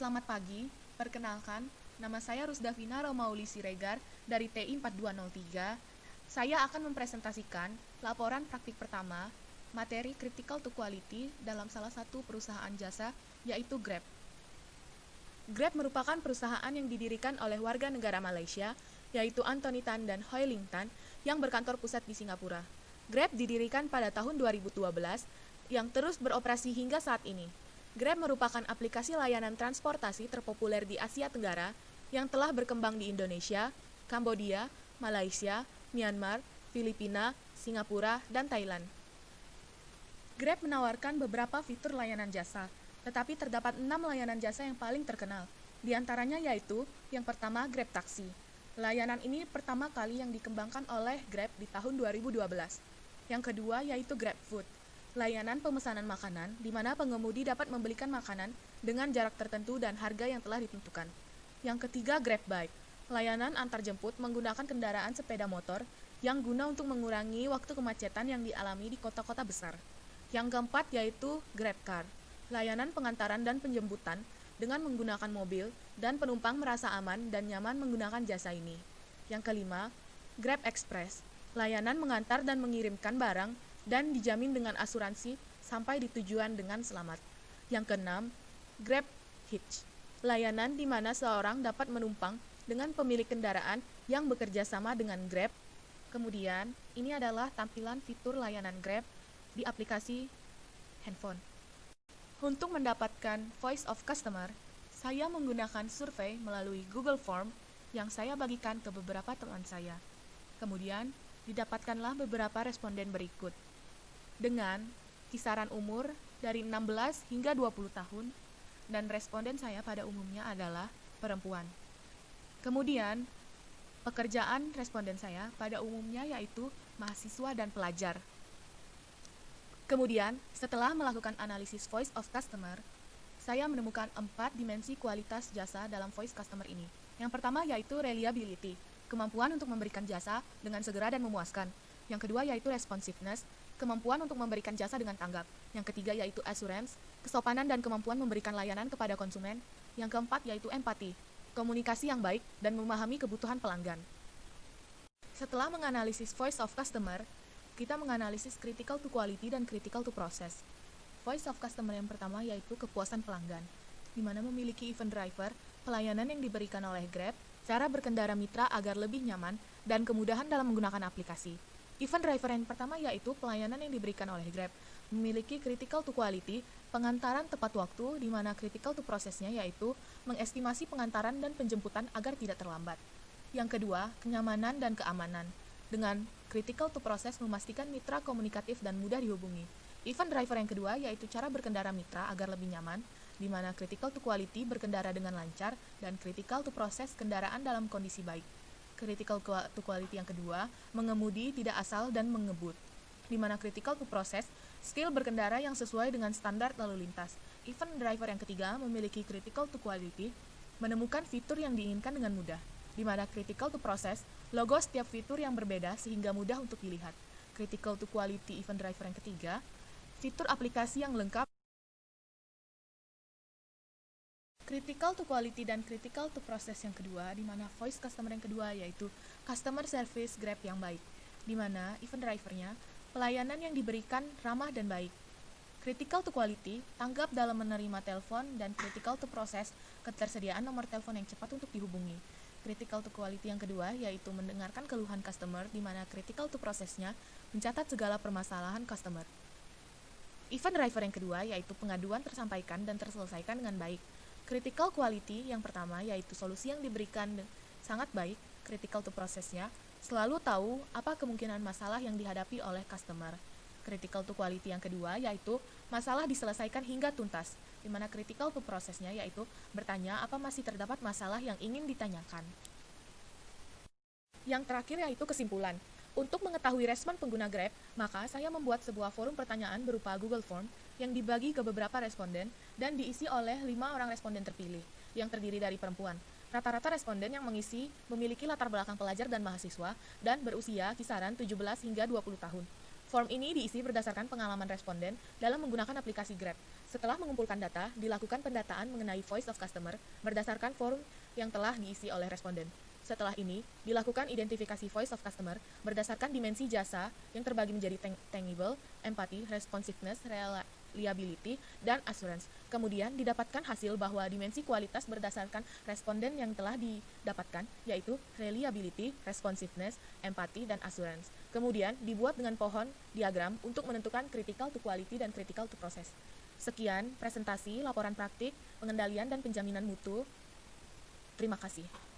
Selamat pagi, perkenalkan, nama saya Rusdavina Romauli Siregar dari TI 4203. Saya akan mempresentasikan laporan praktik pertama, materi Critical to Quality dalam salah satu perusahaan jasa, yaitu Grab. Grab merupakan perusahaan yang didirikan oleh warga negara Malaysia, yaitu Anthony Tan dan Hoi Ling Tan, yang berkantor pusat di Singapura. Grab didirikan pada tahun 2012, yang terus beroperasi hingga saat ini. Grab merupakan aplikasi layanan transportasi terpopuler di Asia Tenggara yang telah berkembang di Indonesia, Kambodia, Malaysia, Myanmar, Filipina, Singapura, dan Thailand. Grab menawarkan beberapa fitur layanan jasa, tetapi terdapat 6 layanan jasa yang paling terkenal. Di antaranya yaitu, yang pertama Grab Taksi. Layanan ini pertama kali yang dikembangkan oleh Grab di tahun 2012. Yang kedua yaitu Grab Food. Layanan pemesanan makanan, di mana pengemudi dapat membelikan makanan dengan jarak tertentu dan harga yang telah ditentukan. Yang ketiga, Grab Bike. Layanan antar jemput menggunakan kendaraan sepeda motor yang guna untuk mengurangi waktu kemacetan yang dialami di kota-kota besar. Yang keempat yaitu Grab Car. Layanan pengantaran dan penjemputan dengan menggunakan mobil dan penumpang merasa aman dan nyaman menggunakan jasa ini. Yang kelima, Grab Express. Layanan mengantar dan mengirimkan barang dan dijamin dengan asuransi sampai di tujuan dengan selamat. Yang keenam, Grab Hitch. Layanan di mana seorang dapat menumpang dengan pemilik kendaraan yang bekerja sama dengan Grab. Kemudian, ini adalah tampilan fitur layanan Grab di aplikasi handphone. Untuk mendapatkan Voice of Customer, saya menggunakan survei melalui Google Form yang saya bagikan ke beberapa teman saya. Kemudian, didapatkanlah beberapa responden berikut. Dengan kisaran umur dari 16 hingga 20 tahun, dan responden saya pada umumnya adalah perempuan. Kemudian, pekerjaan responden saya pada umumnya yaitu mahasiswa dan pelajar. Kemudian, setelah melakukan analisis Voice of Customer, saya menemukan 4 dimensi kualitas jasa dalam Voice Customer ini. Yang pertama yaitu reliability, kemampuan untuk memberikan jasa dengan segera dan memuaskan. Yang kedua yaitu responsiveness, kemampuan untuk memberikan jasa dengan tanggap. Yang ketiga yaitu assurance, kesopanan dan kemampuan memberikan layanan kepada konsumen. Yang keempat yaitu empati, komunikasi yang baik dan memahami kebutuhan pelanggan. Setelah menganalisis Voice of Customer, kita menganalisis critical to quality dan critical to process. Voice of Customer yang pertama yaitu kepuasan pelanggan, di mana memiliki event driver, pelayanan yang diberikan oleh Grab, cara berkendara mitra agar lebih nyaman, dan kemudahan dalam menggunakan aplikasi. Event driver yang pertama yaitu pelayanan yang diberikan oleh Grab, memiliki critical to quality, pengantaran tepat waktu, di mana critical to prosesnya yaitu mengestimasi pengantaran dan penjemputan agar tidak terlambat. Yang kedua, kenyamanan dan keamanan, dengan critical to process memastikan mitra komunikatif dan mudah dihubungi. Event driver yang kedua yaitu cara berkendara mitra agar lebih nyaman, di mana critical to quality berkendara dengan lancar dan critical to process kendaraan dalam kondisi baik. Critical to quality yang kedua, mengemudi tidak asal dan mengebut, di mana critical to process, skill berkendara yang sesuai dengan standar lalu lintas. Event driver yang ketiga memiliki critical to quality, menemukan fitur yang diinginkan dengan mudah, di mana critical to process, logo setiap fitur yang berbeda sehingga mudah untuk dilihat. Critical to quality event driver yang ketiga, fitur aplikasi yang lengkap. Critical to quality dan critical to process yang kedua, di mana voice customer yang kedua yaitu customer service Grab yang baik, di mana event drivernya pelayanan yang diberikan ramah dan baik. Critical to quality, tanggap dalam menerima telepon, dan critical to process, ketersediaan nomor telepon yang cepat untuk dihubungi. Critical to quality yang kedua yaitu mendengarkan keluhan customer, di mana critical to processnya mencatat segala permasalahan customer. Event driver yang kedua yaitu pengaduan tersampaikan dan terselesaikan dengan baik. Critical quality yang pertama yaitu solusi yang diberikan sangat baik. Critical to processnya selalu tahu apa kemungkinan masalah yang dihadapi oleh customer. Critical to quality yang kedua yaitu masalah diselesaikan hingga tuntas, di mana critical to processnya yaitu bertanya apa masih terdapat masalah yang ingin ditanyakan. Yang terakhir yaitu kesimpulan. Untuk mengetahui respon pengguna Grab, maka saya membuat sebuah forum pertanyaan berupa Google Form yang dibagi ke beberapa responden dan diisi oleh 5 orang responden terpilih, yang terdiri dari perempuan. Rata-rata responden yang mengisi memiliki latar belakang pelajar dan mahasiswa dan berusia kisaran 17 hingga 20 tahun. Form ini diisi berdasarkan pengalaman responden dalam menggunakan aplikasi Grab. Setelah mengumpulkan data, dilakukan pendataan mengenai voice of customer berdasarkan form yang telah diisi oleh responden. Setelah ini, dilakukan identifikasi voice of customer berdasarkan dimensi jasa yang terbagi menjadi tangible, empathy, responsiveness, reliability, dan assurance. Kemudian didapatkan hasil bahwa dimensi kualitas berdasarkan responden yang telah didapatkan, yaitu reliability, responsiveness, empathy, dan assurance. Kemudian dibuat dengan pohon diagram untuk menentukan critical to quality dan critical to process. Sekian presentasi laporan praktik, pengendalian, dan penjaminan mutu. Terima kasih.